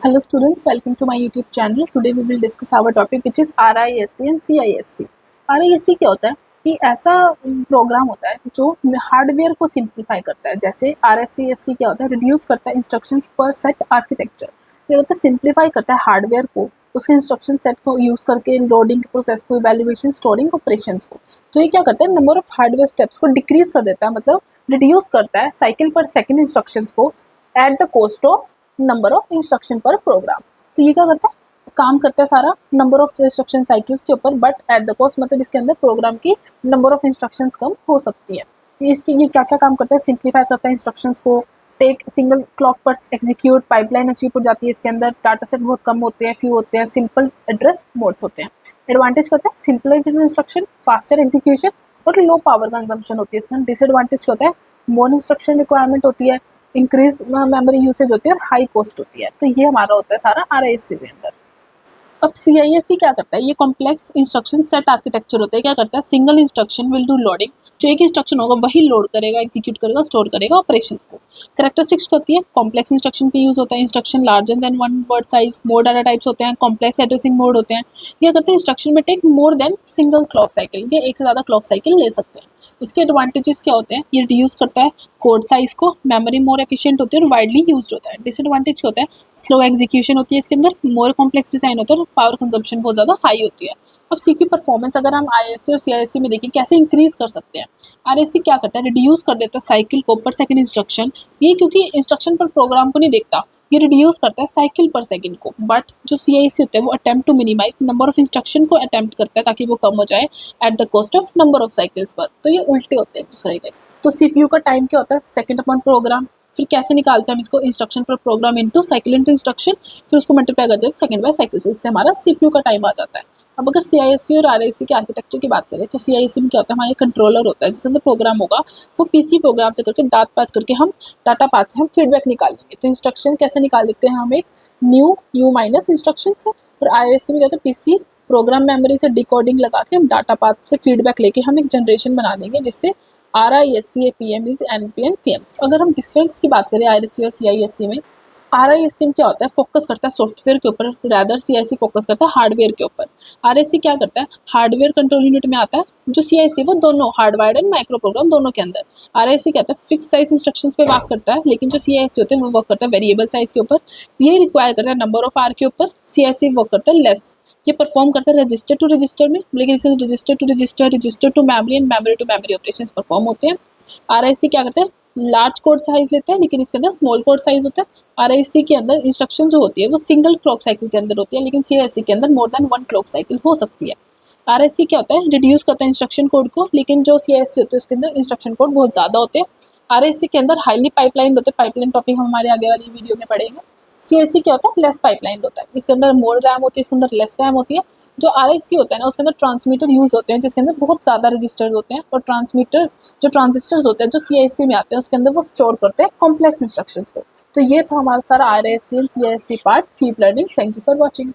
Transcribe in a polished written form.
Hello students, welcome to my YouTube channel. Today we will discuss our topic which is RISC and CISC. RISC क्या होता है कि ऐसा programme होता है जो हार्डवेयर को सिंप्लीफाई करता है। जैसे RISC क्या होता है, रिड्यूस करता है इंस्ट्रक्शंस पर सेट आर्किटेक्चर। ये होता है सिंप्लीफाई करता है हार्डवेयर को, उसके इंस्ट्रक्शन सेट को यूज़ करके लोडिंग प्रोसेस को, इवैल्यूएशन, स्टोरिंग, ऑपरेशंस को। तो ये क्या करता है, नंबर ऑफ हार्डवेयर स्टेप्स को डिक्रीज कर देता है, मतलब रिड्यूस करता है साइकिल पर सेकेंड इंस्ट्रक्शंस को eight the cost of number of instruction पर प्रोग्राम। तो ये क्या करता है, काम करता है सारा नंबर ऑफ इंस्ट्रक्शन साइकिल्स के ऊपर, बट एट द कॉस्ट, मतलब इसके अंदर प्रोग्राम की नंबर ऑफ इंस्ट्रक्शंस कम हो सकती है। ये क्या क्या काम करता है, सिंप्लीफाई करता है इंस्ट्रक्शंस को, टेक सिंगल क्लॉक पर एग्जीक्यूट, पाइपलाइन अचीव हो जाती है इसके अंदर, डाटा सेट बहुत कम होते हैं, फ्यू होते हैं, सिंपल एड्रेस मोड्स होते हैं। एडवांटेज क्या होता है, सिंपल इंस्ट्रक्शन, फास्टर एग्जीक्यूशन और लो पावर कंजम्पशन होती है इसका। डिसएडवांटेज क्या होता है, मोर इंस्ट्रक्शन रिक्वायरमेंट होती है, इंक्रीज मेमोरी यूसेज होती है और हाई कॉस्ट होती है। तो ये हमारा होता है सारा RISC के अंदर। अब CISC क्या करता है, ये कॉम्प्लेक्स इंस्ट्रक्शन सेट आर्किटेक्चर होता है। क्या करता है, single instruction will do loading, जो एक इंस्ट्रक्शन होगा वही लोड करेगा, एग्जीक्यूट करेगा, स्टोर करेगा ऑपरेशंस को। कैरेक्टरिस्टिक्स होती है, कॉम्प्लेक्स इंस्ट्रक्शन पे यूज होता है, instruction larger than one word size, मोर डाटा टाइप्स होते हैं, कॉम्प्लेक्स एड्रेसिंग मोड होते हैं। क्या करते हैं, इंस्ट्रक्शन में take more than single clock cycle, ये एक से ज़्यादा क्लॉक साइकिल ले सकते हैं। इसके एडवांटेजेस क्या होते हैं, ये रिड्यूस करता है कोड साइज को, मेमोरी मोर एफिशिएंट होती है और वाइडली यूज्ड होता है। डिसएडवांटेज क्या होता है, स्लो एग्जीक्यूशन होती है इसके अंदर, मोर कॉम्प्लेक्स डिजाइन होता है और पावर कंजम्पशन बहुत ज़्यादा हाई होती है। अब CPU परफॉर्मेंस अगर हम ISC और CISC में देखें कैसे इंक्रीज कर सकते हैं। RISC क्या करता है, रिड्यूस कर देता है साइकिल को पर सेकंड इंस्ट्रक्शन, ये क्योंकि इंस्ट्रक्शन पर प्रोग्राम को नहीं देखता, ये रिड्यूस करता है साइकिल पर सेकंड को। बट जो CISC होता है वो attempt to minimise number of instruction को अटेम्प्ट करता है ताकि वो कम हो जाए at the cost of number of cycles पर। तो ये उल्टे होते हैं एक दूसरे के। तो CPU का टाइम क्या होता है, सेकंड अपॉन प्रोग्राम। फिर कैसे निकालते हैं हम इसको, इंस्ट्रक्शन पर programme into cycle into instruction, फिर उसको मल्टीप्लाई करते हैं सेकंड बाय साइकिल से, इससे हमारा CPU का टाइम आ जाता है। अब अगर CISC और RISC के आर्किटेक्चर की बात करें तो CISC में क्या होता है, हमारे कंट्रोलर होता है जिसके अंदर प्रोग्राम होगा, वो PC प्रोग्राम से करके डाटा पाथ करके हम डाटा पाथ से हम फीडबैक निकालेंगे। तो इंस्ट्रक्शन कैसे निकाल लेते हैं हम, एक न्यू यू माइनस इंस्ट्रक्शन से। और RISC में क्या होता है, PC प्रोग्राम मेमोरी से डिकोडिंग लगा के हम डाटा पाथ से फीडबैक लेके हम एक जनरेशन बना देंगे जिससे RISC APM is NPM PM। अगर हम डिफरेंस की बात करें RISC और CISC में, RISC में क्या होता है, फोकस करता है सॉफ्टवेयर के ऊपर, रादर CISC फोकस करता है हार्डवेयर के ऊपर। RISC क्या करता है, हार्डवेयर कंट्रोल यूनिट में आता है, जो CISC वो दोनों हार्डवायर्ड एंड माइक्रो प्रोग्राम दोनों के अंदर। RISC क्या होता है, फिक्स साइज इंस्ट्रक्शंस पे वर्क करता है, लेकिन जो CISC होते हैं वो वर्क करता है वेरिएबल साइज के ऊपर, ये रिक्वायर करता है नंबर ऑफ आर के ऊपर। CISC वर्क करता है लेस, ये परफॉर्म करता है रजिस्टर टू रजिस्टर में, लेकिन इसके register to register, register to memory and memory to memory operations perform होते हैं। RISC क्या करते हैं, लार्ज कोड साइज लेते हैं, लेकिन इसके अंदर स्मॉल कोड साइज होता है। RISC के अंदर इंस्ट्रक्शन जो होती है वो सिंगल क्लॉक साइकिल के अंदर होती है, लेकिन CISC के अंदर more than one clock cycle हो सकती है। RISC क्या होता है, रिड्यूस करता है इंस्ट्रक्शन कोड को, लेकिन जो CISC होते हैं उसके अंदर इंस्ट्रक्शन कोड बहुत ज़्यादा होते हैं। RISC के अंदर हाईली पाइपलाइन होते हैं, पाइपलाइन टॉपिक हम हमारे आगे वाली वीडियो में पढ़ेंगे। CISC क्या होता है, लेस पाइपलाइन होता है, इसके अंदर मोर रैम होती है, इसके अंदर लेस रैम होती है। जो RISC होता है ना, उसके अंदर ट्रांसमीटर यूज होते हैं जिसके अंदर बहुत ज़्यादा रजिस्टर्स होते हैं, और ट्रांसमीटर जो ट्रांजिस्टर्स होते हैं जो CISC में आते हैं उसके अंदर वो स्टोर करते हैं कॉम्प्लेक्स इंस्ट्रक्शंस को। तो ये था हमारा सारा RISC and CISC part. Keep learning, thank you for watching.